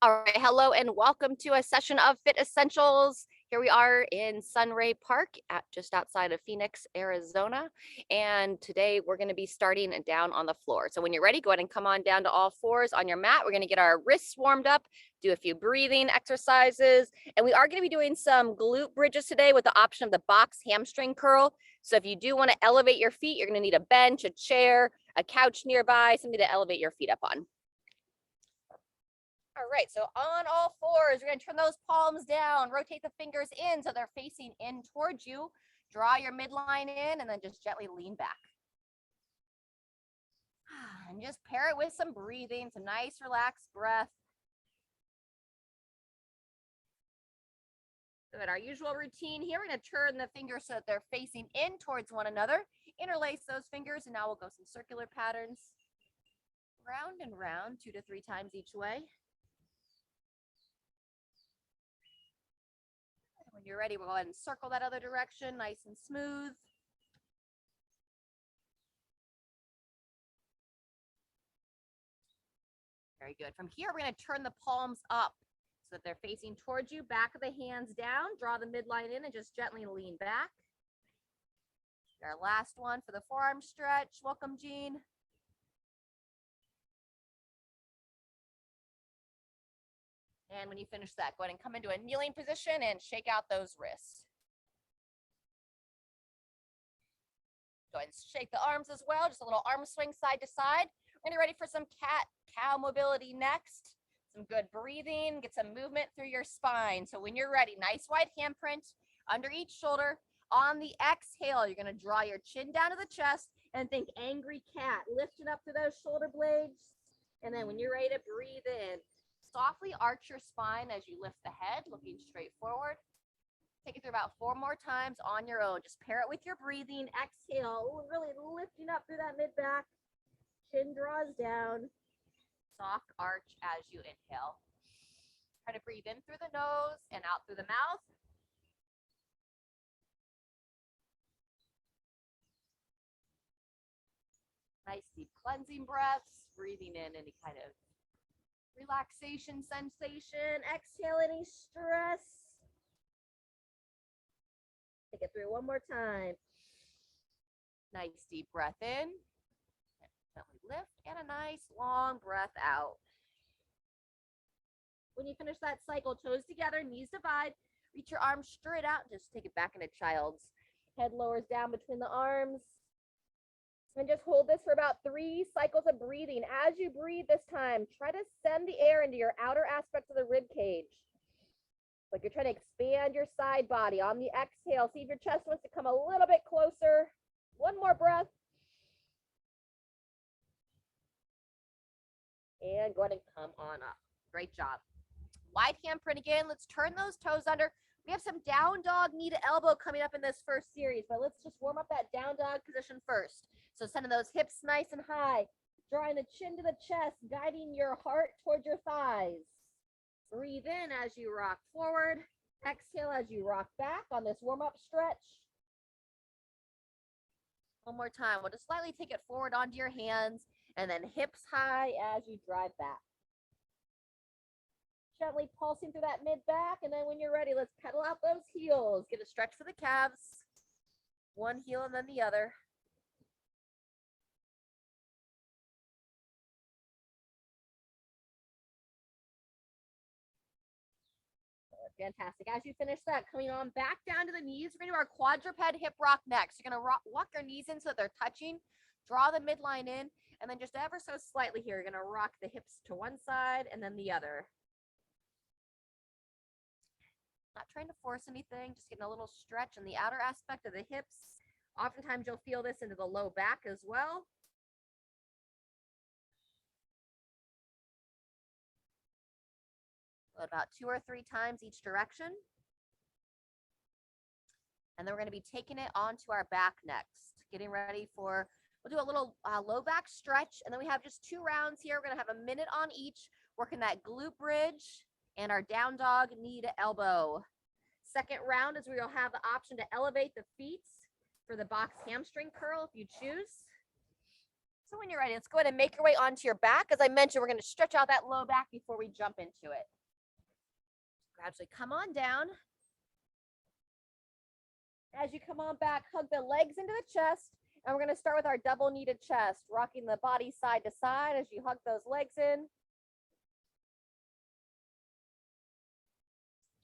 All right, hello and welcome to a session of Fit Essentials. Here we are in Sunray Park just outside of Phoenix, Arizona. And today we're going to be starting down on the floor. So when you're ready, go ahead and come on down to all fours on your mat. We're going to get our wrists warmed up, do a few breathing exercises. And we are going to be doing some glute bridges today with the option of the box hamstring curl. So if you do want to elevate your feet, you're going to need a bench, a chair, a couch nearby, something to elevate your feet up on. All right, so on all fours, we're going to turn those palms down, rotate the fingers in so they're facing in towards you. Draw your midline in and then just gently lean back. And just pair it with some breathing, some nice relaxed breath. Good, our usual routine here, we're going to turn the fingers so that they're facing in towards one another. Interlace those fingers and now we'll go some circular patterns. Round and round, 2 to 3 times each way. When you're ready, we'll go ahead and circle that other direction, nice and smooth. Very good. From here, we're going to turn the palms up so that they're facing towards you. Back of the hands down. Draw the midline in and just gently lean back. Our last one for the forearm stretch. Welcome, Jean. And when you finish that, go ahead and come into a kneeling position and shake out those wrists. Go ahead and shake the arms as well, just a little arm swing side to side. We're gonna be ready for some cat-cow mobility next. Some good breathing, get some movement through your spine. So when you're ready, nice wide handprint under each shoulder. On the exhale, you're gonna draw your chin down to the chest and think angry cat, lifting up through those shoulder blades. And then when you're ready to breathe in, softly arch your spine as you lift the head, looking straight forward. Take it through about 4 more times on your own. Just pair it with your breathing. Exhale, really lifting up through that mid-back. Chin draws down. Soft arch as you inhale. Try to breathe in through the nose and out through the mouth. Nice deep cleansing breaths. Breathing in any kind of relaxation sensation. Exhale any stress. Take it through 1 more time. Nice deep breath in. Gently lift and a nice long breath out. When you finish that cycle, toes together, knees divide. Reach your arms straight out and just take it back into child's. Head lowers down between the arms. And just hold this for about 3 cycles of breathing. As you breathe this time, try to send the air into your outer aspects of the rib cage. Like you're trying to expand your side body. On the exhale, see if your chest wants to come a little bit closer. 1 more breath. And go ahead and come on up. Great job. Wide handprint again. Let's turn those toes under. We have some down dog knee to elbow coming up in this first series, but let's just warm up that down dog position first. So sending those hips nice and high, drawing the chin to the chest, guiding your heart towards your thighs. Breathe in as you rock forward. Exhale as you rock back on this warm-up stretch. 1 more time. We'll just slightly take it forward onto your hands and then hips high as you drive back. Gently pulsing through that mid-back, and then when you're ready, let's pedal out those heels. Get a stretch for the calves. 1 heel and then the other. Fantastic. As you finish that, coming on back down to the knees, we're going to do our quadruped hip rock next. You're going to walk your knees in so that they're touching. Draw the midline in, and then just ever so slightly here, you're going to rock the hips to one side and then the other. Not trying to force anything, just getting a little stretch in the outer aspect of the hips. Oftentimes you'll feel this into the low back as well. About 2 or 3 times each direction. And then we're going to be taking it onto our back next. Getting ready for, we'll do a little low back stretch. And then we have just 2 rounds here. We're going to have a minute on each, working that glute bridge and our down dog knee to elbow. Second round is where you'll have the option to elevate the feet for the box hamstring curl if you choose. So when you're ready, let's go ahead and make your way onto your back. As I mentioned, we're going to stretch out that low back before we jump into it. Gradually come on down. As you come on back, hug the legs into the chest. And we're going to start with our double kneaded chest, rocking the body side to side as you hug those legs in.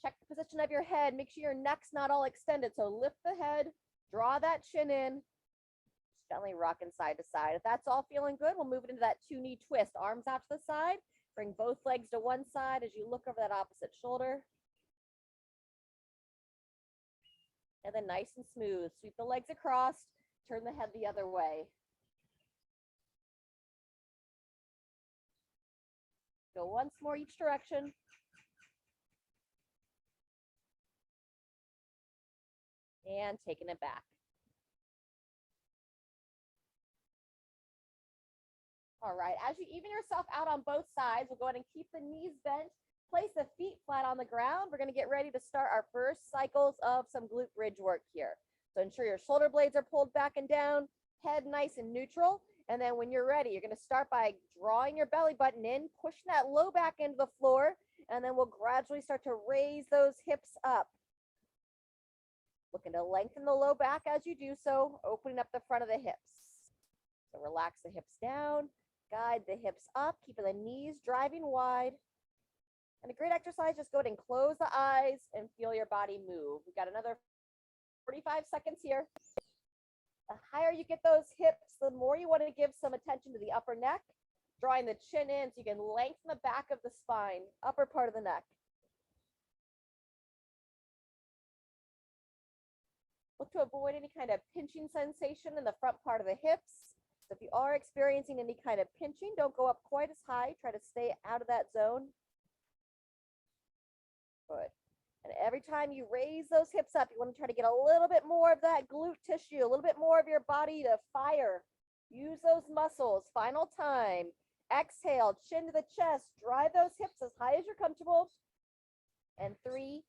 Check the position of your head. Make sure your neck's not all extended. So lift the head, draw that chin in, gently rocking side to side. If that's all feeling good, we'll move it into that 2-knee twist. Arms out to the side. Bring both legs to one side as you look over that opposite shoulder. And then nice and smooth. Sweep the legs across. Turn the head the other way. Go once more each direction. And taking it back. All right, as you even yourself out on both sides, we'll go ahead and keep the knees bent. Place the feet flat on the ground. We're going to get ready to start our first cycles of some glute bridge work here. So ensure your shoulder blades are pulled back and down, head nice and neutral. And then when you're ready, you're going to start by drawing your belly button in, pushing that low back into the floor, and then we'll gradually start to raise those hips up. Looking to lengthen the low back as you do so, opening up the front of the hips. So relax the hips down, guide the hips up, keeping the knees driving wide. And a great exercise, just go ahead and close the eyes and feel your body move. We've got another 45 seconds here. The higher you get those hips, the more you want to give some attention to the upper neck, drawing the chin in so you can lengthen the back of the spine, upper part of the neck. Look to avoid any kind of pinching sensation in the front part of the hips. So if you are experiencing any kind of pinching, don't go up quite as high. Try to stay out of that zone. Good. And every time you raise those hips up, you want to try to get a little bit more of that glute tissue, a little bit more of your body to fire. Use those muscles. Final time. Exhale, chin to the chest. Drive those hips as high as you're comfortable. And 3,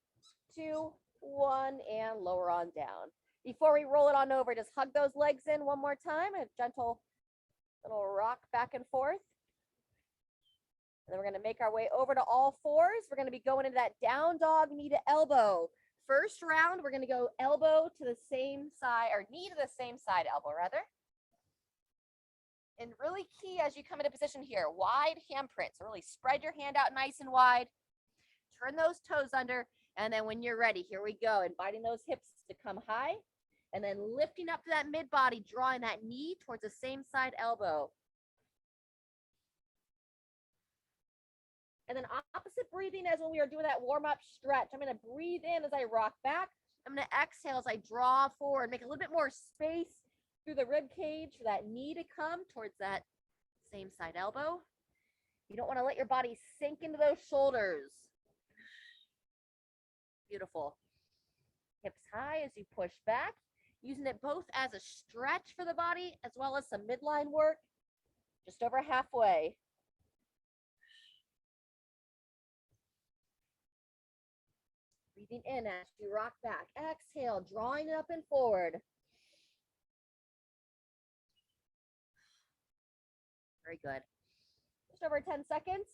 2, 1, and lower on down. Before we roll it on over, just hug those legs in one more time. A gentle little rock back and forth. And then we're going to make our way over to all fours. We're going to be going into that down dog, knee to elbow. First round, we're going to go elbow to the same side, or knee to the same side, elbow rather. And really key as you come into position here, wide handprint. So really spread your hand out nice and wide. Turn those toes under. And then when you're ready, here we go. Inviting those hips to come high. And then lifting up to that mid body, drawing that knee towards the same side elbow. And then opposite breathing as when we are doing that warm-up stretch. I'm going to breathe in as I rock back. I'm going to exhale as I draw forward. Make a little bit more space through the rib cage for that knee to come towards that same side elbow. You don't want to let your body sink into those shoulders. Beautiful. Hips high as you push back. Using it both as a stretch for the body as well as some midline work. Just over halfway. Breathing in as you rock back. Exhale, drawing it up and forward. Very good. Just over 10 seconds.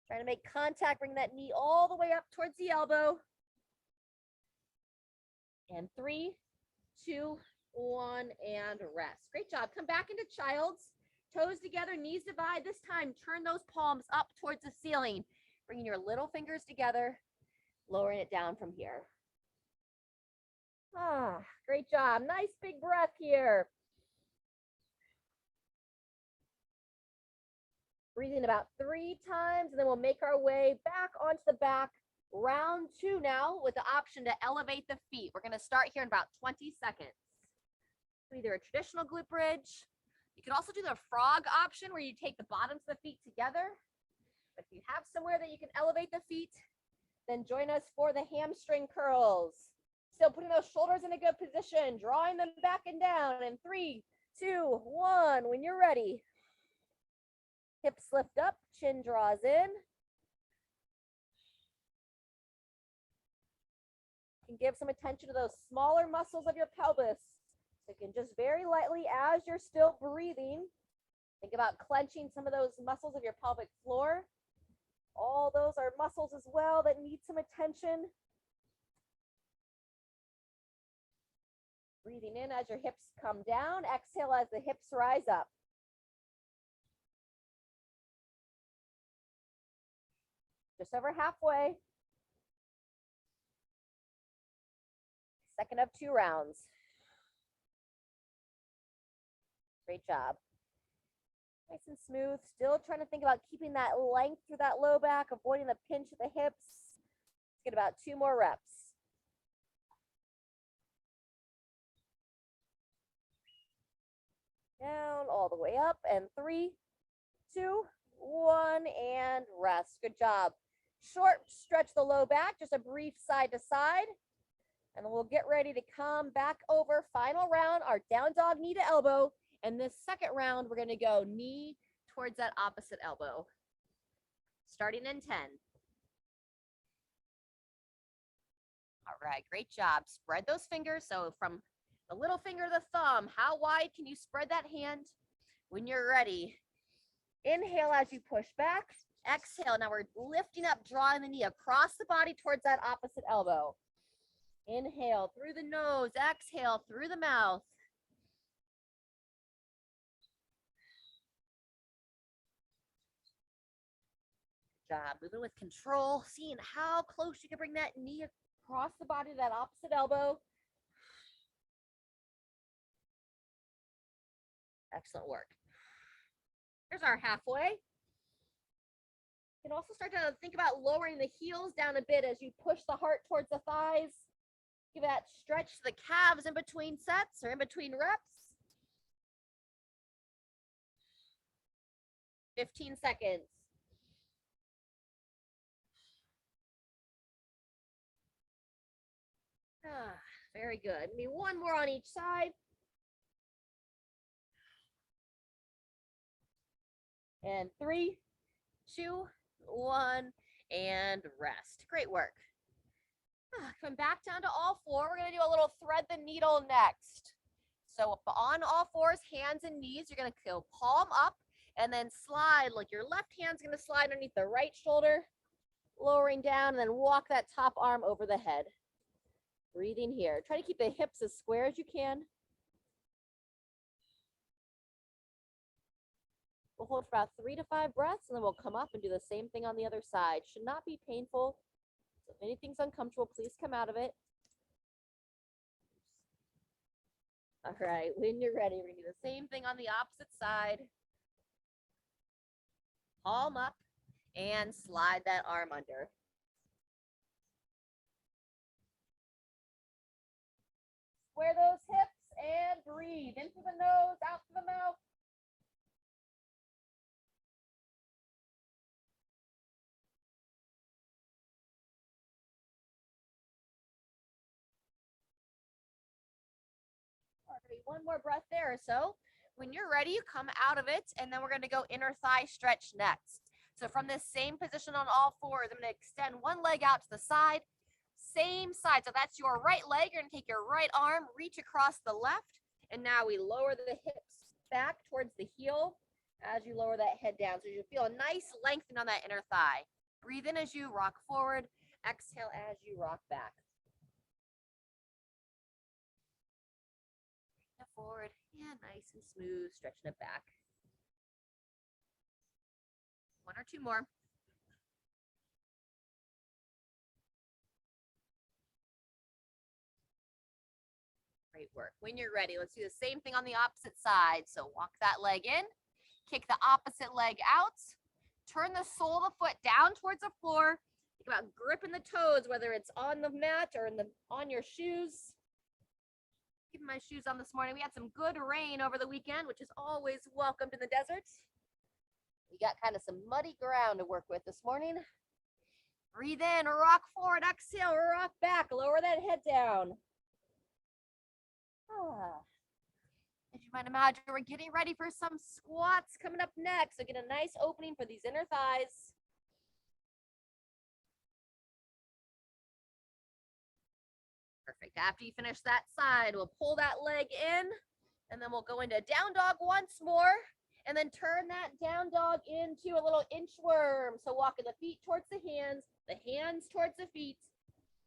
Trying to make contact, bring that knee all the way up towards the elbow. And 3, 2, 1, and rest. Great job. Come back into child's. Toes together, knees divide. This time, turn those palms up towards the ceiling. Bringing your little fingers together, lowering it down from here. Ah, great job. Nice big breath here. Breathing about 3 times, and then we'll make our way back onto the back. Round 2 now with the option to elevate the feet. We're going to start here in about 20 seconds. So either a traditional glute bridge. You can also do the frog option where you take the bottoms of the feet together. But if you have somewhere that you can elevate the feet, then join us for the hamstring curls. Still putting those shoulders in a good position, drawing them back and down. In 3, 2, 1, when you're ready. Hips lift up, chin draws in. You can give some attention to those smaller muscles of your pelvis. So you can just very lightly, as you're still breathing, think about clenching some of those muscles of your pelvic floor. All those are muscles as well that need some attention. Breathing in as your hips come down. Exhale as the hips rise up. Just over halfway. Second of 2 rounds. Great job. Nice and smooth. Still trying to think about keeping that length through that low back, avoiding the pinch of the hips. Let's get about 2 more reps. Down, all the way up, and 3, 2, 1, and rest. Good job. Short stretch the low back, just a brief side to side. And then we'll get ready to come back over. Final round, our down dog knee to elbow. And this second round, we're going to go knee towards that opposite elbow. Starting in 10. All right, great job. Spread those fingers. So from the little finger to the thumb, how wide can you spread that hand? When you're ready, inhale as you push back. Exhale. Now we're lifting up, drawing the knee across the body towards that opposite elbow. Inhale through the nose. Exhale through the mouth. Good job. Moving with control, seeing how close you can bring that knee across the body to that opposite elbow. Excellent work. Here's our halfway. You can also start to think about lowering the heels down a bit as you push the heart towards the thighs. Give that stretch to the calves in between sets or in between reps. 15 seconds. Very good. Maybe one more on each side. And 3, 2, 1, and rest. Great work. Come back down to all 4. We're going to do a little thread the needle next. So on all 4s, hands and knees, you're going to go palm up and then slide. Like your left hand's going to slide underneath the right shoulder, lowering down, and then walk that top arm over the head. Breathing here. Try to keep the hips as square as you can. We'll hold for about 3 to 5 breaths, and then we'll come up and do the same thing on the other side. Should not be painful. So if anything's uncomfortable, please come out of it. All right, when you're ready, we're going to do the same thing on the opposite side. Palm up and slide that arm under. Square those hips and breathe. In through the nose, out through the mouth. All right, one more breath there or so. When you're ready, you come out of it, and then we're going to go inner thigh stretch next. So from this same position on all 4s, I'm going to extend one leg out to the side. Same side. So that's your right leg. You're going to take your right arm, reach across the left. And now we lower the hips back towards the heel as you lower that head down. So you feel a nice lengthening on that inner thigh. Breathe in as you rock forward. Exhale as you rock back. Forward. Yeah, nice and smooth. Stretching it back. 1 or 2 more. Great work. When you're ready, let's do the same thing on the opposite side. So walk that leg in, kick the opposite leg out, turn the sole of the foot down towards the floor. Think about gripping the toes, whether it's on the mat or on your shoes. Keeping my shoes on this morning. We had some good rain over the weekend, which is always welcomed in the desert. We got kind of some muddy ground to work with this morning. Breathe in, rock forward, exhale, rock back, lower that head down. As you might imagine, we're getting ready for some squats coming up next. So get a nice opening for these inner thighs. Perfect. After you finish that side, we'll pull that leg in, and then we'll go into down dog once more, and then turn that down dog into a little inchworm. So walking the feet towards the hands towards the feet,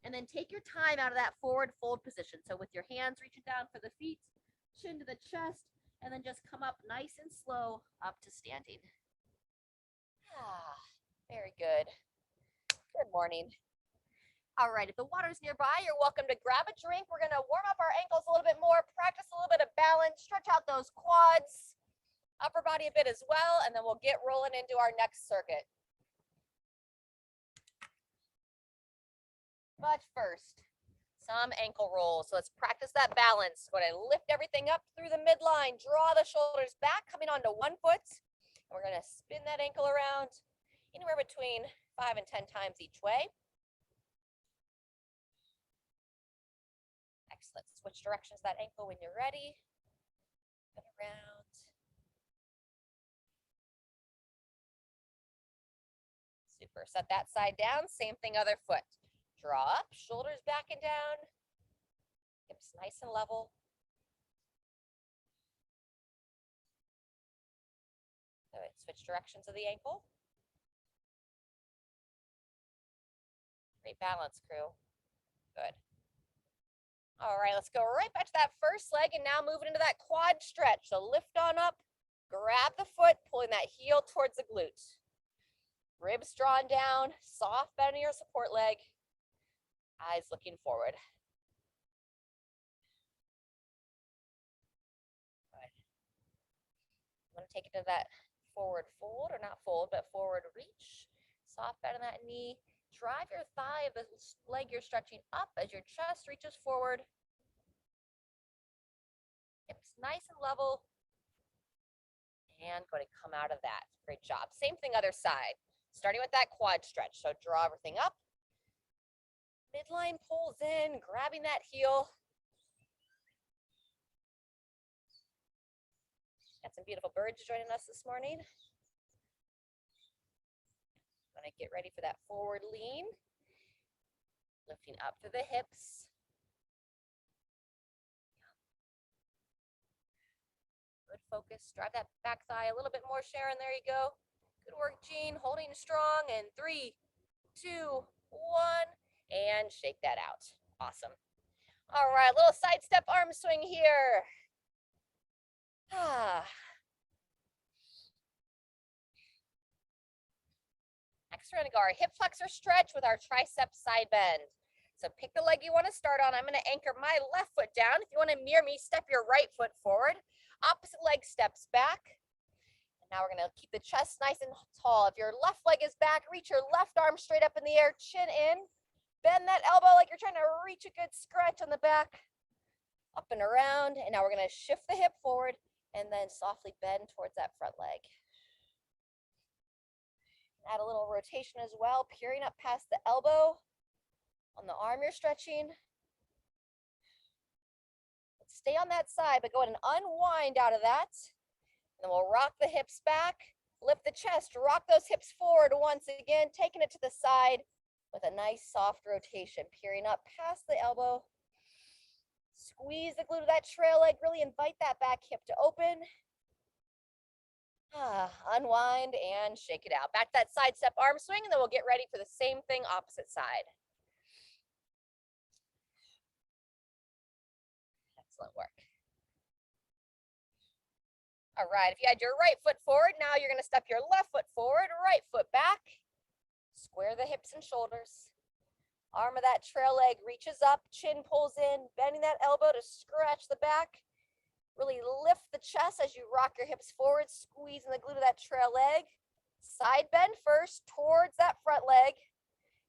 and then take your time out of that forward fold position. So with your hands reaching down for the feet, chin to the chest, and then just come up nice and slow up to standing. Very good. Good morning. All right, if the water's nearby, you're welcome to grab a drink. We're gonna warm up our ankles a little bit more, practice a little bit of balance, stretch out those quads, upper body a bit as well, and then we'll get rolling into our next circuit. But first, some ankle rolls. So let's practice that balance. We're gonna lift everything up through the midline, draw the shoulders back, coming onto one foot. And we're gonna spin that ankle around anywhere between 5 and 10 times each way. Excellent. Switch directions of that ankle when you're ready. Spin around. Super. Set that side down. Same thing, other foot. Draw up, shoulders back and down. Hips nice and level. All right, switch directions of the ankle. Great balance, crew. Good. All right, let's go right back to that first leg and now moving into that quad stretch. So lift on up, grab the foot, pulling that heel towards the glute. Ribs drawn down, soft bend in your support leg. Eyes looking forward. Good. I'm going to take it to that forward fold, or not fold, but forward reach. Soft bend in that knee. Drive your thigh of the leg you're stretching up as your chest reaches forward. Hips nice and level. And going to come out of that. Great job. Same thing, other side. Starting with that quad stretch. So draw everything up. Midline pulls in, grabbing that heel. Got some beautiful birds joining us this morning. Gonna get ready for that forward lean. Lifting up through the hips. Good focus. Drive that back thigh a little bit more, Sharon. There you go. Good work, Jean. Holding strong. And 3, 2, 1. And shake that out. Awesome. All right, little side step arm swing here. Next, we're gonna go our hip flexor stretch with our triceps side bend. So pick the leg you wanna start on. I'm gonna anchor my left foot down. If you wanna mirror me, step your right foot forward. Opposite leg steps back. And now we're gonna keep the chest nice and tall. If your left leg is back, reach your left arm straight up in the air, chin in. Bend that elbow like you're trying to reach a good stretch on the back. Up and around. And now we're gonna shift the hip forward and then softly bend towards that front leg. Add a little rotation as well, peering up past the elbow on the arm you're stretching. Let's stay on that side, but go ahead and unwind out of that. And then we'll rock the hips back, lift the chest, rock those hips forward once again, taking it to the side with a nice soft rotation, peering up past the elbow. Squeeze the glute of that trail leg, really invite that back hip to open. Unwind and shake it out. Back to that side step arm swing, and then we'll get ready for the same thing opposite side. Excellent work. All right, if you had your right foot forward, now you're gonna step your left foot forward, right foot back. Square the hips and shoulders. Arm of that trail leg reaches up, chin pulls in, bending that elbow to scratch the back. Really lift the chest as you rock your hips forward, squeezing the glute of that trail leg. Side bend first towards that front leg,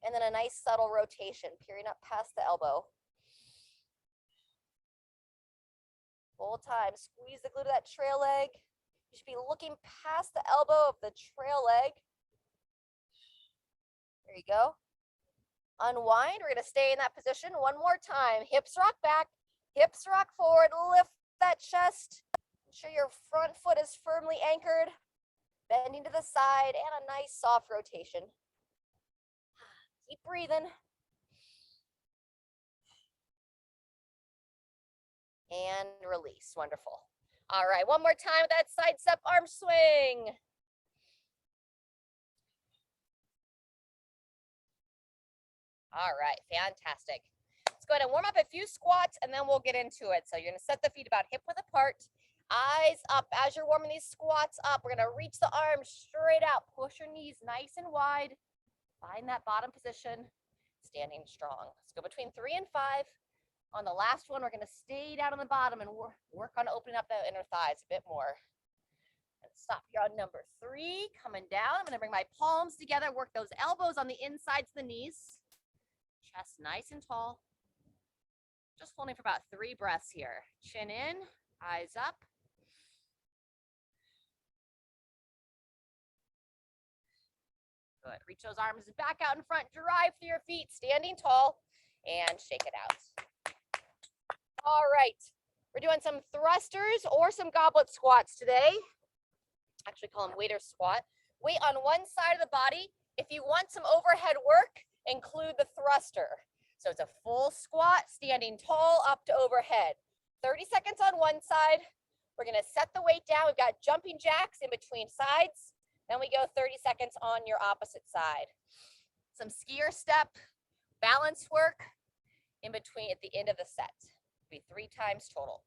and then a nice subtle rotation, peering up past the elbow. Full time, squeeze the glute of that trail leg. You should be looking past the elbow of the trail leg. There you go. Unwind, we're gonna stay in that position one more time. Hips rock back, hips rock forward, lift that chest. Ensure your front foot is firmly anchored, bending to the side, and a nice soft rotation. Keep breathing. And release. Wonderful. All right, one more time with that side step arm swing. All right, fantastic. Let's go ahead and warm up a few squats and then we'll get into it. So you're gonna set the feet about hip width apart, eyes up. As you're warming these squats up, we're gonna reach the arms straight out, push your knees nice and wide, find that bottom position, standing strong. Let's go between 3 and 5. On the last one, we're gonna stay down on the bottom and work on opening up the inner thighs a bit more. And stop here on number 3, coming down. I'm gonna bring my palms together, work those elbows on the insides of the knees. Chest nice and tall. Just holding for about 3 breaths here. Chin in, eyes up. Good. Reach those arms back out in front. Drive through your feet, standing tall, and shake it out. All right. We're doing some thrusters or some goblet squats today. Actually call them waiter squat. Weight on one side of the body. If you want some overhead work, include the thruster. So it's a full squat, standing tall up to overhead. 30 seconds on one side. We're gonna set the weight down. We've got jumping jacks in between sides. Then we go 30 seconds on your opposite side. Some skier step, balance work in between at the end of the set. It'll be 3 times total.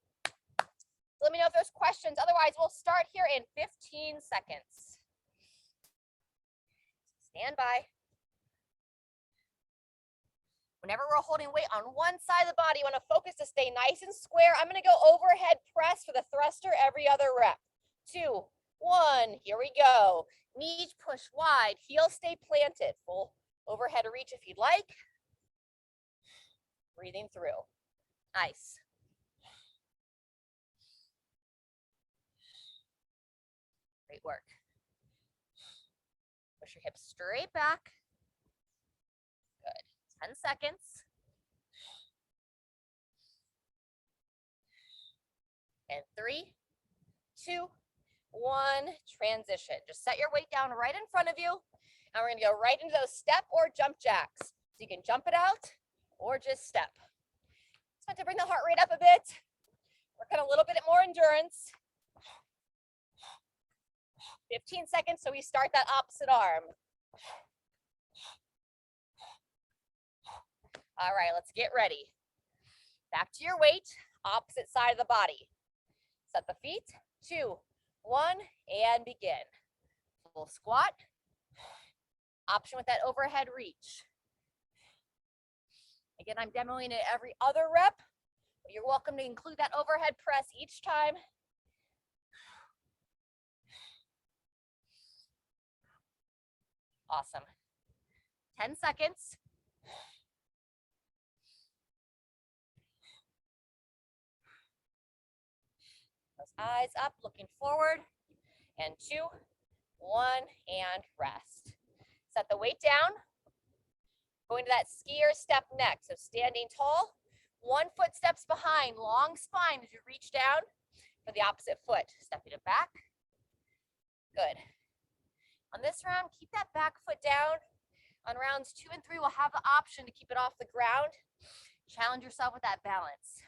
Let me know if there's questions. Otherwise, we'll start here in 15 seconds. Stand by. Whenever we're holding weight on one side of the body, you want to focus to stay nice and square. I'm going to go overhead press for the thruster every other rep. 2, 1, here we go. Knees push wide, heels stay planted. Full overhead reach if you'd like. Breathing through. Nice. Great work. Push your hips straight back. Good. 10 seconds. And 3, 2, 1, transition. Just set your weight down right in front of you. And we're gonna go right into those step or jump jacks. So you can jump it out or just step. Just want to bring the heart rate up a bit. Work on a little bit more endurance. 15 seconds, so we start that opposite arm. All right, let's get ready. Back to your weight, opposite side of the body. Set the feet, 2, 1, and begin. Full squat. Option with that overhead reach. Again, I'm demoing it every other rep, but you're welcome to include that overhead press each time. Awesome. 10 seconds. Those eyes up, looking forward. And 2, 1, and rest. Set the weight down. Going to that skier step next. So standing tall, 1 foot steps behind, long spine as you reach down for the opposite foot. Stepping it back. Good. On this round, keep that back foot down. On rounds 2 and 3, we'll have the option to keep it off the ground. Challenge yourself with that balance.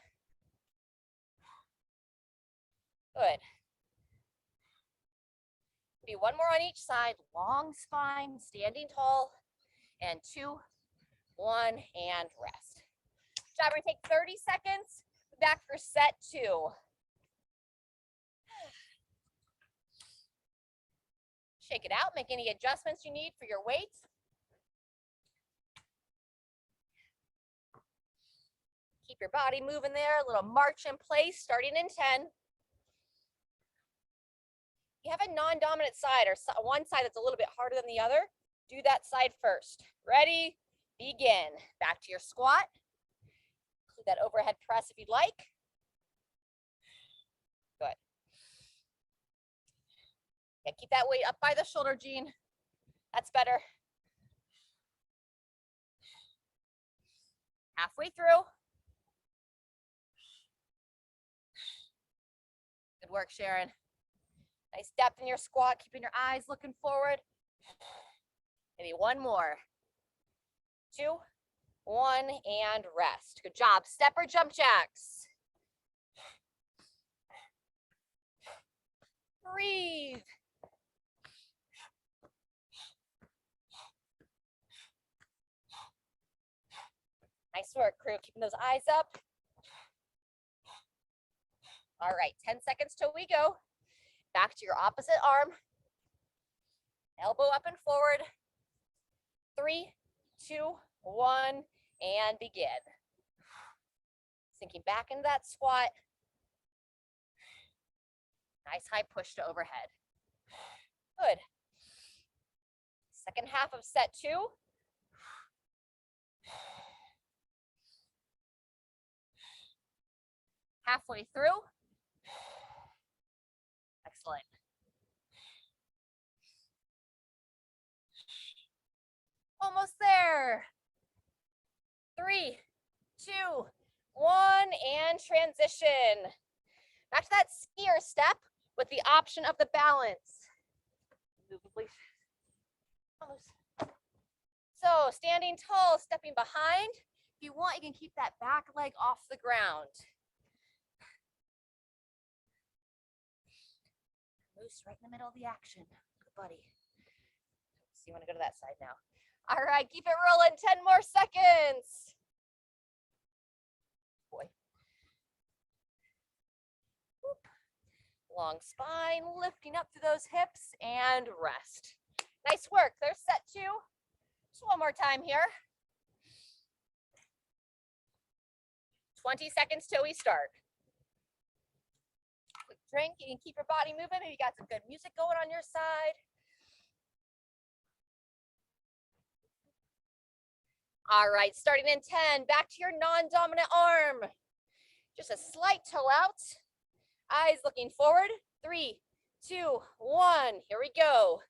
Good. Do 1 more on each side. Long spine, standing tall. And 2, 1, and rest. Good job. We're gonna take 30 seconds. Back for set 2. Shake it out. Make any adjustments you need for your weight. Keep your body moving there. A little march in place, starting in 10. You have a non-dominant side or one side that's a little bit harder than the other, do that side first. Ready? Begin. Back to your squat. Include that overhead press if you'd like. Good. Yeah, keep that weight up by the shoulder, Jean. That's better. Halfway through. Good work, Sharon. Nice depth in your squat, keeping your eyes looking forward. Maybe 1 more. 2, 1, and rest. Good job. Step or jump jacks. Breathe. Nice work, crew. Keeping those eyes up. All right, 10 seconds till we go. Back to your opposite arm. Elbow up and forward. 3, 2, 1, and begin. Sinking back into that squat. Nice high push to overhead. Good. Second half of set 2. Halfway through. Excellent. Almost there. 3, 2, 1, and transition. Back to that skier step with the option of the balance. So standing tall, stepping behind. If you want, you can keep that back leg off the ground. Moose right in the middle of the action. Good buddy. So you want to go to that side now. All right, keep it rolling. 10 more seconds. Boy. Whoop. Long spine, lifting up through those hips, and rest. Nice work. There's set 2. Just one more time here. 20 seconds till we start. Quick drink. You can keep your body moving. Maybe you got some good music going on your side. All right, starting in 10, back to your non-dominant arm. Just a slight toe out. Eyes looking forward. 3, 2, 1. Here we go.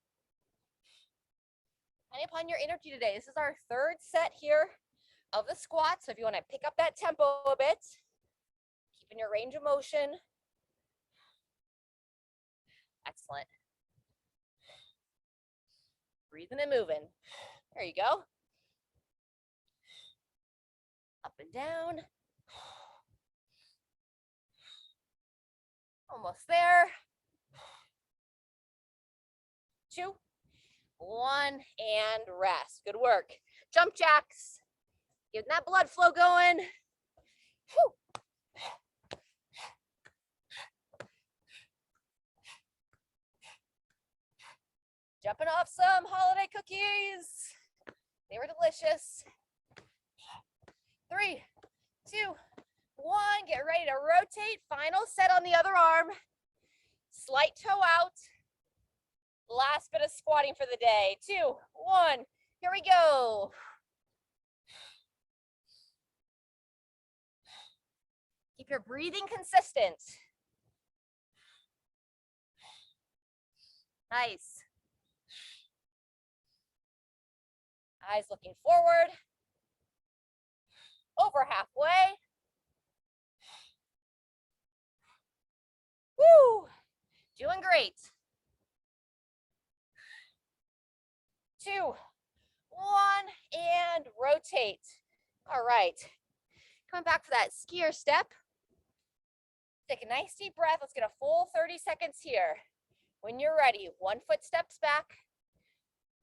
Depending upon your energy today, this is our 3rd set here of the squat. So if you want to pick up that tempo a bit, keeping your range of motion. Excellent. Breathing and moving. There you go. Up and down. Almost there. 2, 1, and rest. Good work. Jump jacks. Getting that blood flow going. Whew. Jumping off some holiday cookies. They were delicious. 3, 2, 1. Get ready to rotate. Final set on the other arm. Slight toe out. Last bit of squatting for the day. 2, 1. Here we go. Keep your breathing consistent. Nice. Eyes looking forward. Over halfway. Woo! Doing great. 2, 1, and rotate. All right. Coming back for that skier step. Take a nice deep breath. Let's get a full 30 seconds here. When you're ready, 1 foot steps back,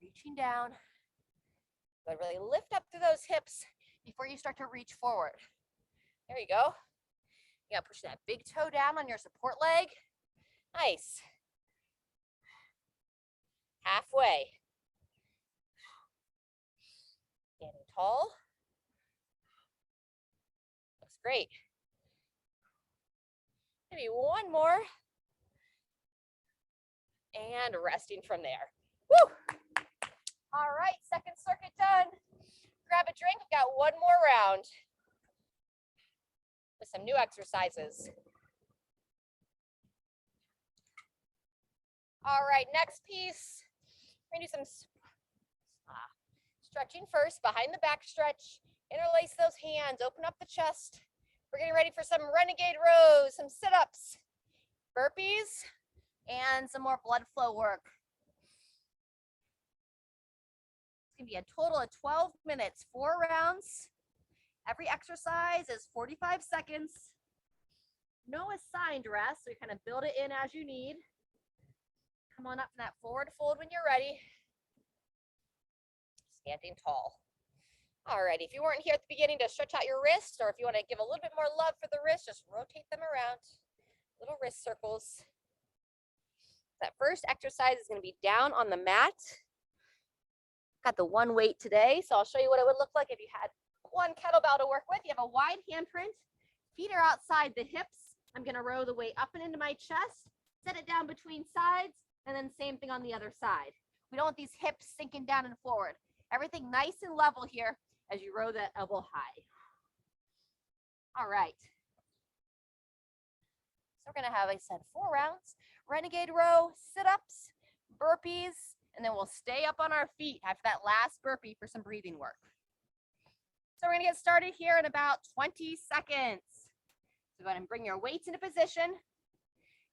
reaching down. But really lift up through those hips before you start to reach forward. There you go. You gotta push that big toe down on your support leg. Nice. Halfway. Standing tall. Looks great. Maybe 1 more. And resting from there. Woo! All right, second circuit done. Grab a drink. We've got 1 more round with some new exercises. All right, next piece. We're gonna do some stretching first, behind the back stretch. Interlace those hands, open up the chest. We're getting ready for some Renegade Rows, some sit-ups, burpees, and some more blood flow work. It's gonna be a total of 12 minutes, 4 rounds. Every exercise is 45 seconds. No assigned rest, so you kind of build it in as you need. Come on up from that forward fold when you're ready. Standing tall. Alrighty, if you weren't here at the beginning to stretch out your wrists, or if you want to give a little bit more love for the wrists, just rotate them around. Little wrist circles. That first exercise is going to be down on the mat. Got the one weight today, so I'll show you what it would look like if you had one kettlebell to work with. You have a wide handprint, feet are outside the hips. I'm going to row the weight up and into my chest, set it down between sides, and then same thing on the other side. We don't want these hips sinking down and forward. Everything nice and level here as you row that elbow high. All right. So we're going to have, I said, 4 rounds. Renegade row, sit-ups, burpees, and then we'll stay up on our feet after that last burpee for some breathing work. So we're going to get started here in about 20 seconds. So go ahead and bring your weights into position.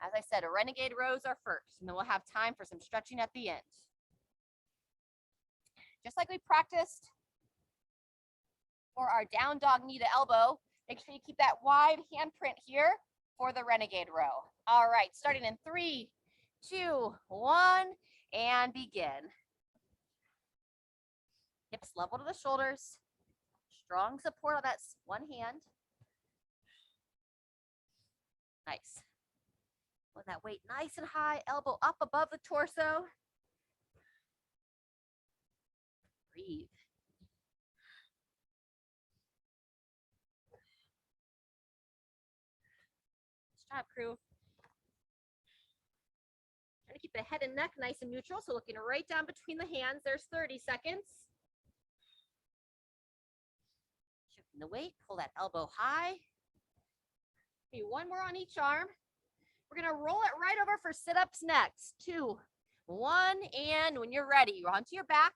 As I said, renegade rows are first, and then we'll have time for some stretching at the end. Just like we practiced for our down dog knee to elbow, make sure you keep that wide handprint here for the renegade row. All right, starting in 3, 2, 1, and begin. Hips level to the shoulders. Strong support on that one hand. Nice. Put that weight nice and high, elbow up above the torso. Breathe. Nice job, crew. Trying to keep the head and neck nice and neutral, so looking right down between the hands. There's 30 seconds. Shifting the weight, pull that elbow high. Okay, one more on each arm. We're gonna roll it right over for sit-ups next. 2, 1, and when you're ready, you're onto your back.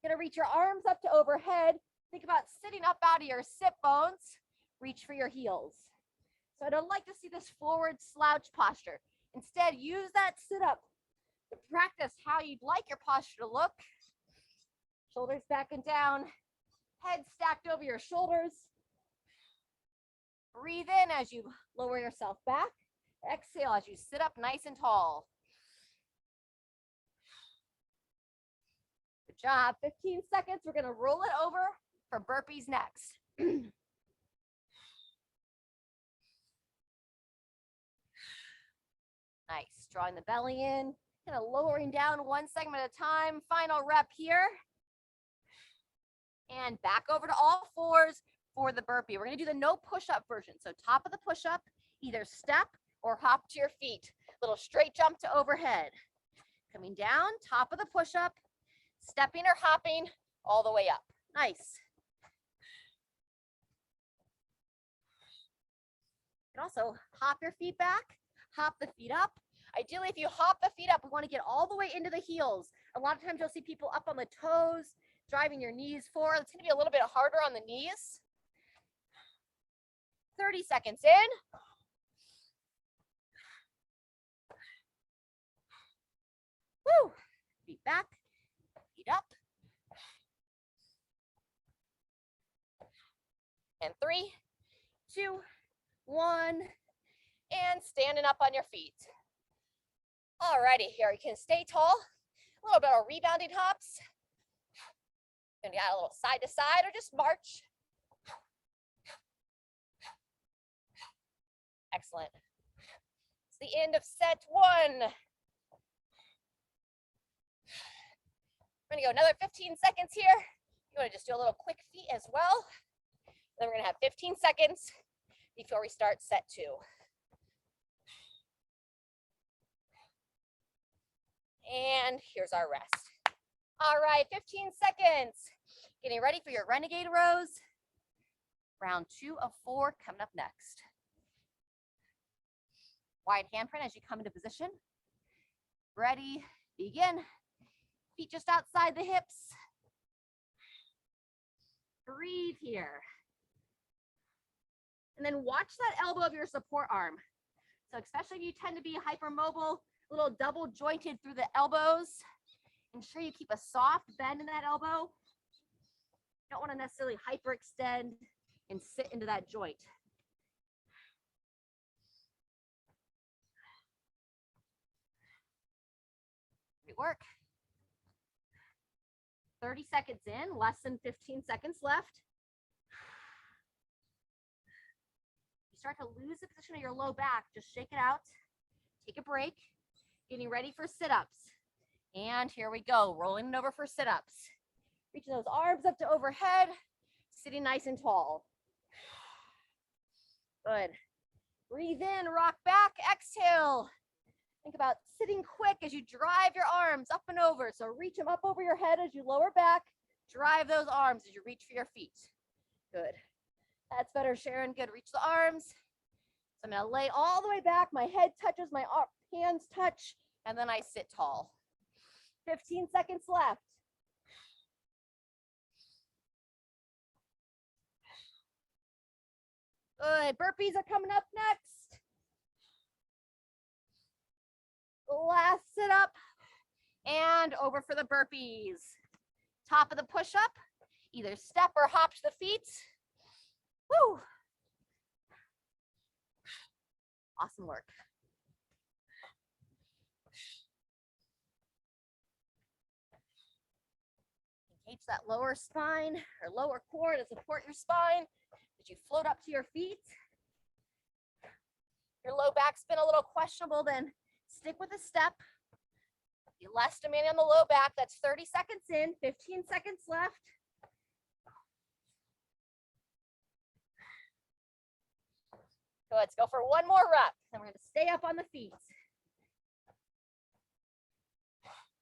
You're gonna reach your arms up to overhead. Think about sitting up out of your sit bones. Reach for your heels. So I don't like to see this forward slouch posture. Instead, use that sit-up to practice how you'd like your posture to look. Shoulders back and down, head stacked over your shoulders. Breathe in as you lower yourself back. Exhale as you sit up nice and tall. Good job. 15 seconds. We're going to roll it over for burpees next. Nice. Drawing the belly in, kind of lowering down one segment at a time. Final rep here. And back over to all fours for the burpee. We're going to do the no push-up version. So top of the push-up, either step or hop to your feet. Little straight jump to overhead. Coming down, top of the push-up, stepping or hopping all the way up. Nice. You can also hop your feet back, hop the feet up. Ideally, if you hop the feet up, we want to get all the way into the heels. A lot of times you'll see people up on the toes, driving your knees forward. It's going to be a little bit harder on the knees. 30 seconds in. Woo! Feet back, feet up. And 3, 2, 1, and standing up on your feet. Alrighty, here you can stay tall. A little bit of rebounding hops. Gonna add a little side to side or just march. Excellent. It's the end of set 1. We're gonna go another 15 seconds here. You wanna just do a little quick feet as well. Then we're gonna have 15 seconds before we start set 2. And here's our rest. All right, 15 seconds. Getting ready for your Renegade rows. Round 2 of 4 coming up next. Wide handprint as you come into position. Ready, begin. Feet just outside the hips. Breathe here. And then watch that elbow of your support arm. So especially if you tend to be hypermobile, a little double jointed through the elbows, ensure you keep a soft bend in that elbow. You don't want to necessarily hyperextend and sit into that joint. Good work. 30 seconds in, less than 15 seconds left. You start to lose the position of your low back, just shake it out. Take a break. Getting ready for sit-ups. And here we go, rolling it over for sit-ups. Reaching those arms up to overhead, sitting nice and tall. Good. Breathe in, rock back, exhale. Think about sitting quick as you drive your arms up and over. So reach them up over your head as you lower back. Drive those arms as you reach for your feet. Good. That's better, Sharon. Good. Reach the arms. So I'm going to lay all the way back. My head touches, my hands touch, and then I sit tall. 15 seconds left. Good. Burpees are coming up next. Last sit up and over for the burpees. Top of the push up, either step or hop to the feet. Woo. Awesome work. Engage that lower spine or lower core to support your spine as you float up to your feet. Your low back's been a little questionable, then stick with a step. Be less demanding on the low back. That's 30 seconds in, 15 seconds left. Good, let's go for one more rep. Then we're going to stay up on the feet.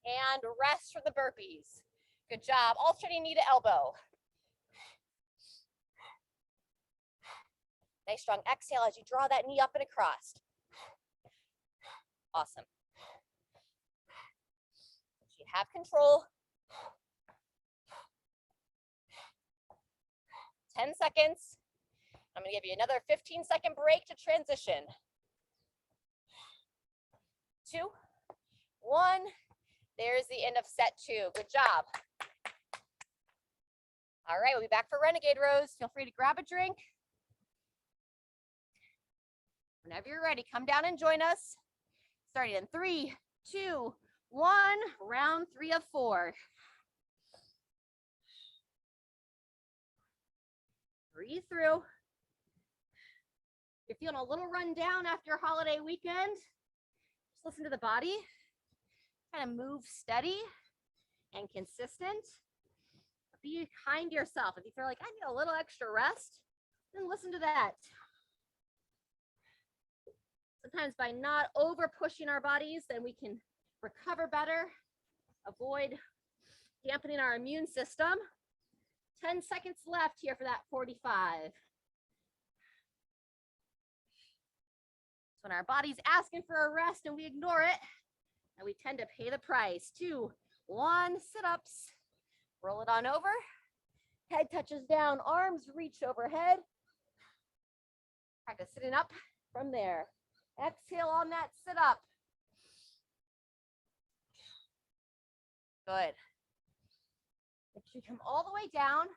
And rest for the burpees. Good job. Alternating knee to elbow. Nice strong exhale as you draw that knee up and across. Awesome. You have control. 10 seconds. I'm going to give you another 15-second break to transition. 2, 1. There's the end of set 2. Good job. All right, we'll be back for Renegade Rows. Feel free to grab a drink. Whenever you're ready, come down and join us. Starting in 3, 2, 1. Round 3 of 4. Breathe through. You're feeling a little run down after your holiday weekend. Just listen to the body. Kind of move steady and consistent. Be kind to yourself. If you feel like I need a little extra rest, then listen to that. Sometimes by not over pushing our bodies, then we can recover better, avoid dampening our immune system. 10 seconds left here for that 45. When our body's asking for a rest and we ignore it, and we tend to pay the price. 2, 1, sit-ups. Roll it on over. Head touches down, arms reach overhead. Practice sitting up from there. Exhale on that sit-up. Good. Make sure you come all the way down.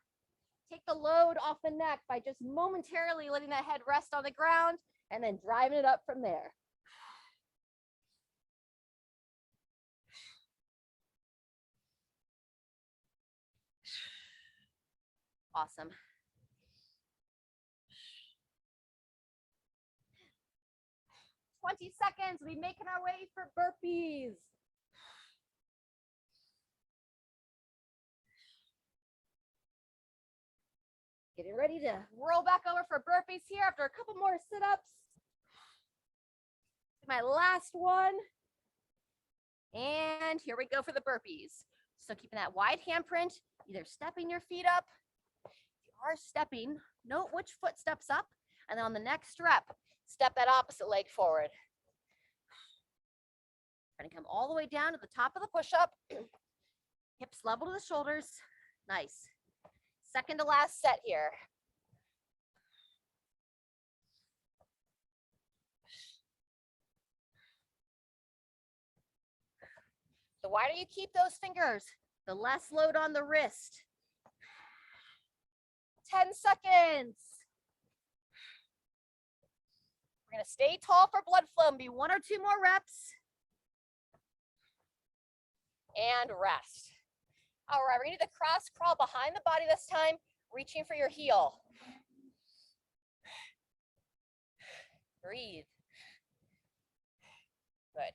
Take the load off the neck by just momentarily letting that head rest on the ground and then driving it up from there. Awesome. Seconds, we'll be making our way for burpees. Getting ready to roll back over for burpees here after a couple more sit-ups. My last one. And here we go for the burpees. So keeping that wide handprint, either stepping your feet up. If you are stepping, note which foot steps up. And then on the next rep, step that opposite leg forward. Trying to come all the way down to the top of the push-up. Hips level to the shoulders. Nice. Second to last set here. The wider you keep those fingers, the less load on the wrist. 10 seconds. We're going to stay tall for blood flow and be 1 or 2 more reps. and rest. All right, we're gonna do the cross crawl behind the body this time, reaching for your heel. Breathe. Good.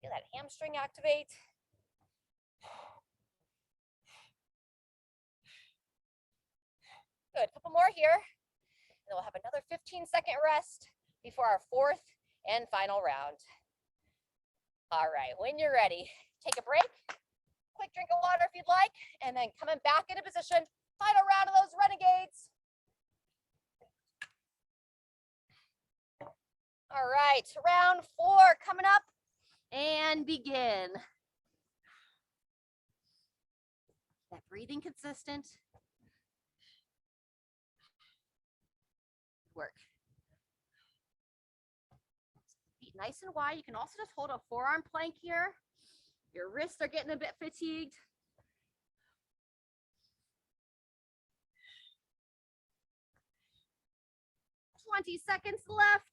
Feel that hamstring activate. Good, couple more here. And then we'll have another 15-second rest before our fourth and final round. All right, when you're ready, take a break, quick drink of water if you'd like, and then coming back into position, final round of those renegades. All right, round 4 coming up, and begin. That breathing consistent. Work. Feet nice and wide. You can also just hold a forearm plank here. Your wrists are getting a bit fatigued. "20 seconds left.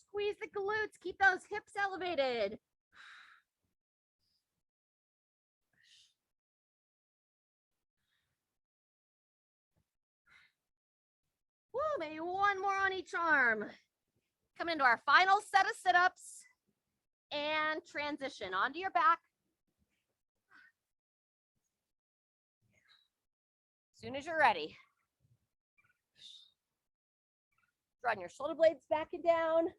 Squeeze the glutes. Keep those hips elevated. Woo, maybe one more on each arm. Coming into our final set of sit-ups and transition onto your back. As soon as you're ready. Drawing your shoulder blades back and down.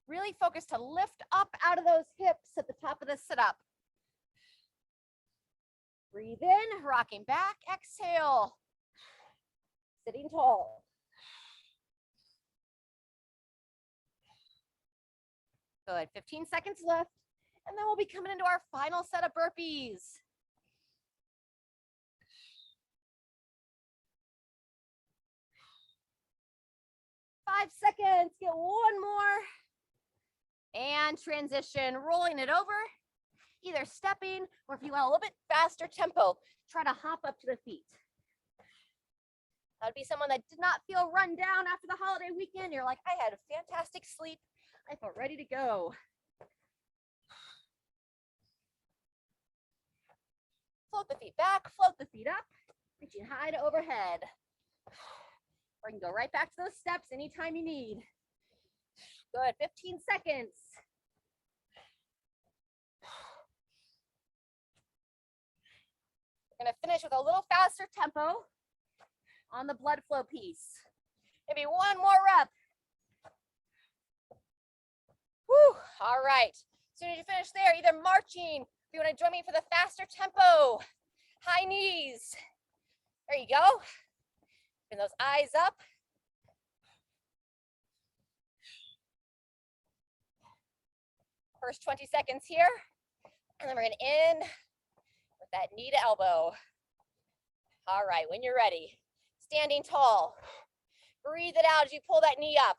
Really focus to lift up out of those hips at the top of the sit-up. Breathe in, rocking back, exhale. Sitting tall. Good, 15 seconds left. And then we'll be coming into our final set of burpees. Five seconds, get one more. And transition, rolling it over, either stepping, or if you want a little bit faster tempo, try to hop up to the feet. That would be someone that did not feel run down after the holiday weekend. You're like, I had a fantastic sleep. I felt ready to go. Float the feet back, float the feet up, reaching high to overhead. Or you can go right back to those steps anytime you need. Good, 15 seconds. We're gonna finish with a little faster tempo on the blood flow piece. Maybe one more rep. Whew, all right. As soon as you finish there, either marching, if you wanna join me for the faster tempo, high knees. There you go. Open those eyes up. First 20 seconds here. And then we're gonna end with that knee to elbow. All right, when you're ready, standing tall. Breathe it out as you pull that knee up.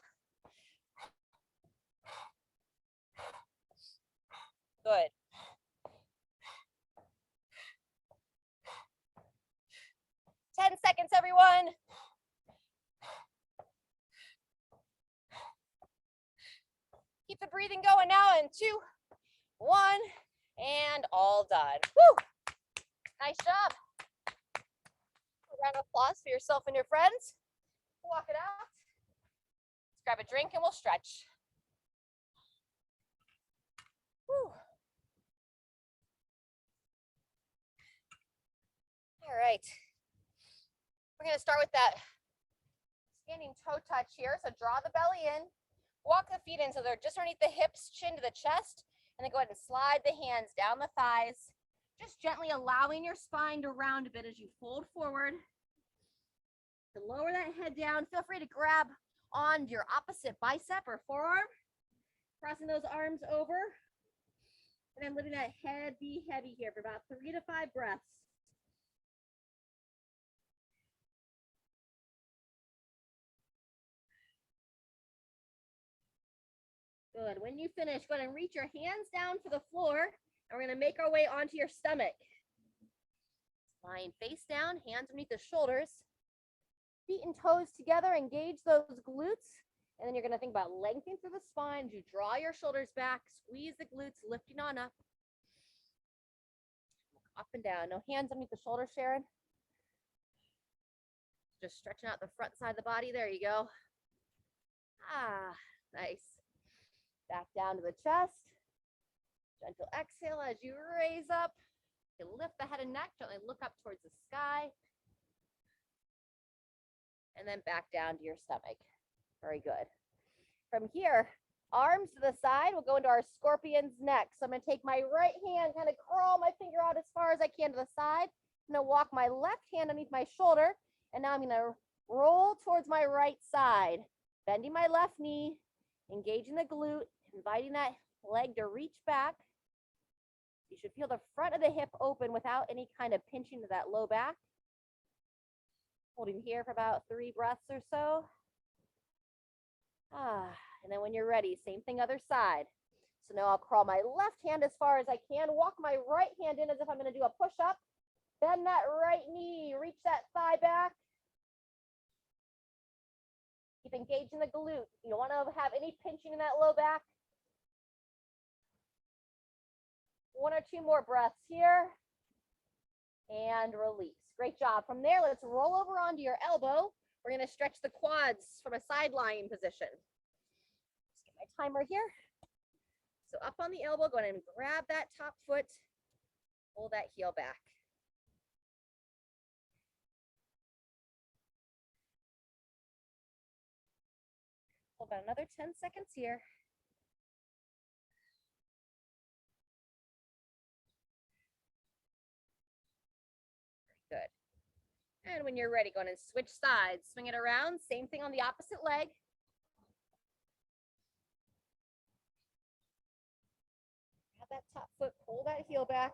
Good. Ten seconds, everyone. Keep the breathing going now in 2, 1, and all done. Woo! Nice job. A round of applause for yourself and your friends. Walk it out. Let's grab a drink and we'll stretch. Woo. All right. We're going to start with that standing toe touch here. So draw the belly in. Walk the feet in so they're just underneath the hips, chin to the chest, and then go ahead and slide the hands down the thighs, just gently allowing your spine to round a bit as you fold forward. To lower that head down, feel free to grab on your opposite bicep or forearm, crossing those arms over, and then letting that head be heavy here for about 3 to 5 breaths. Good. When you finish, go ahead and reach your hands down to the floor, and we're going to make our way onto your stomach. Lying face down, hands underneath the shoulders, feet and toes together, engage those glutes, And then you're going to think about lengthening through the spine as you draw your shoulders back, squeeze the glutes, lifting on up. Up and down. No hands underneath the shoulders, Sharon. Just stretching out the front side of the body. There you go. Ah, nice. Back down to the chest. Gentle exhale as you raise up. You lift the head and neck. Gently look up towards the sky. And then back down to your stomach. Very good. From here, arms to the side. We'll go into our scorpion's neck. So I'm going to take my right hand, kind of crawl my finger out as far as I can to the side. I'm going to walk my left hand underneath my shoulder. And now I'm going to roll towards my right side. Bending my left knee, engaging the glute, inviting that leg to reach back. You should feel the front of the hip open without any kind of pinching to that low back. Holding here for about 3 breaths or so. And then when you're ready, same thing other side. So now I'll crawl my left hand as far as I can, walk my right hand in as if I'm going to do a push-up. Bend that right knee, reach that thigh back. Keep engaging the glute. You don't want to have any pinching in that low back. 1 or 2 more breaths here. And release. Great job. From there, let's roll over onto your elbow. We're going to stretch the quads from a side lying position. Just get my timer here. So up on the elbow, go ahead and grab that top foot. Pull that heel back. Hold on another 10 seconds here. Good. And when you're ready, go ahead and switch sides. Swing it around. Same thing on the opposite leg. Have that top foot, pull that heel back.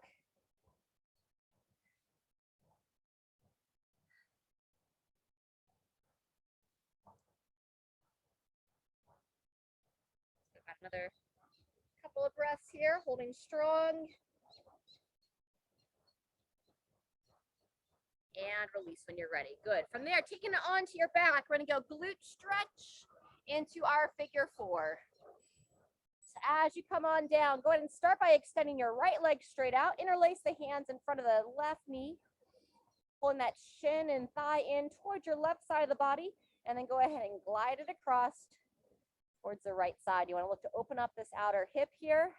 Got another couple of breaths here, holding strong. And release when you're ready. Good. From there, taking it onto your back, we're going to go glute stretch into our figure 4. So as you come on down, go ahead and start by extending your right leg straight out. Interlace the hands in front of the left knee. Pulling that shin and thigh in towards your left side of the body. And then go ahead and glide it across towards the right side. You want to look to open up this outer hip here.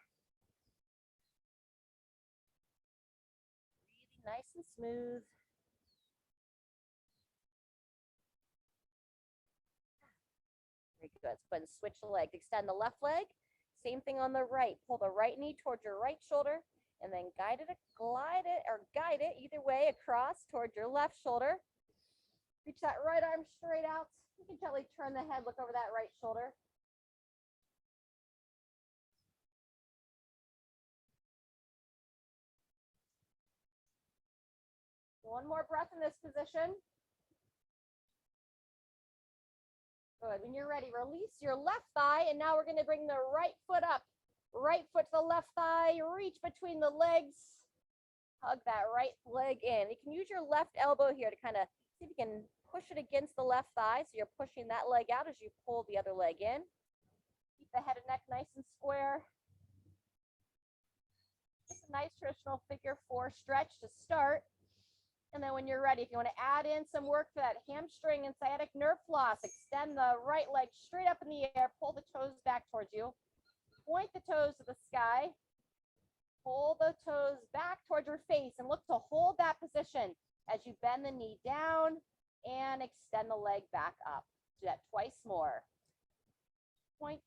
Breathing nice and smooth. Very good. So go ahead and switch the leg. Extend the left leg. Same thing on the right. Pull the right knee towards your right shoulder and then glide it, guide it either way across towards your left shoulder. Reach that right arm straight out. You can gently turn the head, look over that right shoulder. One more breath in this position. Good. When you're ready, release your left thigh, and now we're going to bring the right foot up. Right foot to the left thigh, reach between the legs. Hug that right leg in. You can use your left elbow here to kind of see if you can push it against the left thigh. So you're pushing that leg out as you pull the other leg in. Keep the head and neck nice and square. Just a nice traditional figure 4 stretch to start. And then when you're ready, if you want to add in some work for that hamstring and sciatic nerve floss, extend the right leg straight up in the air, pull the toes back towards you. Point the toes to the sky. Pull the toes back towards your face and look to hold that position as you bend the knee down and extend the leg back up. Do that twice more. Point.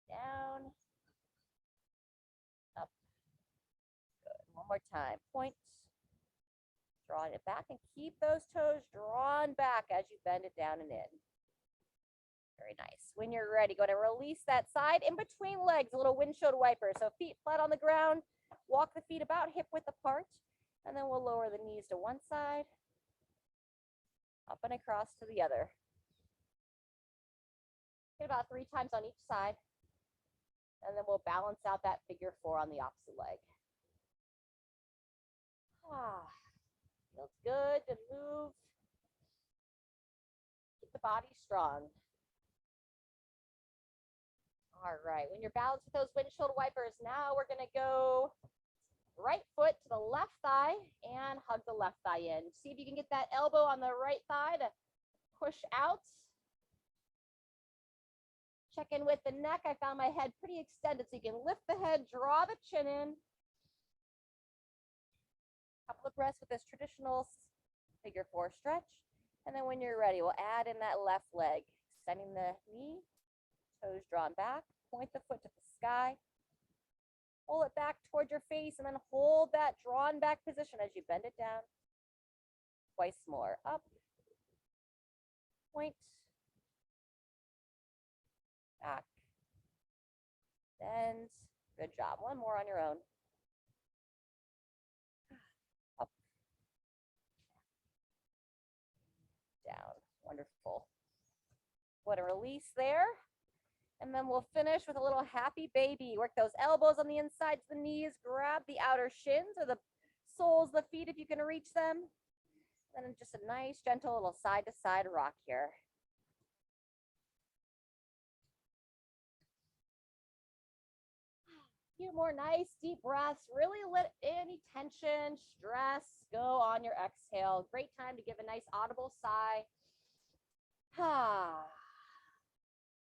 Down. Up. Good. One more time. Point. Drawing it back and keep those toes drawn back as you bend it down and in. Very nice. When you're ready, go ahead and release that side in between legs, a little windshield wiper. So feet flat on the ground, walk the feet about hip width apart, and then we'll lower the knees to one side, up and across to the other. Get about 3 times on each side, and then we'll balance out that figure 4 on the opposite leg. Feels good to move the body strong. All right, when you're balanced with those windshield wipers, now we're gonna go right foot to the left thigh and hug the left thigh in. See if you can get that elbow on the right thigh to push out. Check in with the neck. I found my head pretty extended, so you can lift the head, draw the chin in. Couple of breaths with this traditional figure 4 stretch. And then when you're ready, we'll add in that left leg, extending the knee, toes drawn back, point the foot to the sky. Pull it back toward your face and then hold that drawn back position as you bend it down. Twice more. Up. Point. Back. Bend. Good job. One more on your own. Up. Down. Wonderful. What a release there. And then we'll finish with a little happy baby. Work those elbows on the insides of the knees. Grab the outer shins or the soles of the feet if you can reach them. And then just a nice, gentle little side-to-side rock here. A few more nice, deep breaths. Really let any tension, stress go on your exhale. Great time to give a nice audible sigh.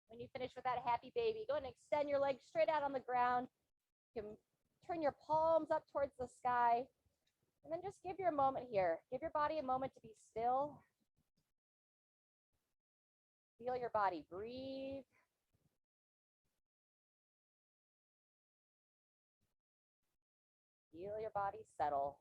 When you finish with that happy baby, go ahead and extend your legs straight out on the ground. You can turn your palms up towards the sky. And then just give your moment here. Give your body a moment to be still. Feel your body breathe. Feel your body settle.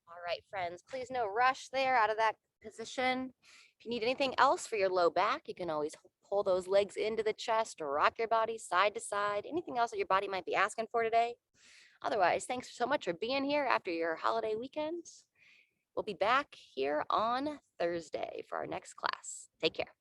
All right, friends, please no rush there out of that position. If you need anything else for your low back, you can always pull those legs into the chest or rock your body side to side. Anything else that your body might be asking for today. Otherwise, thanks so much for being here after your holiday weekend. We'll be back here on Thursday for our next class. Take care.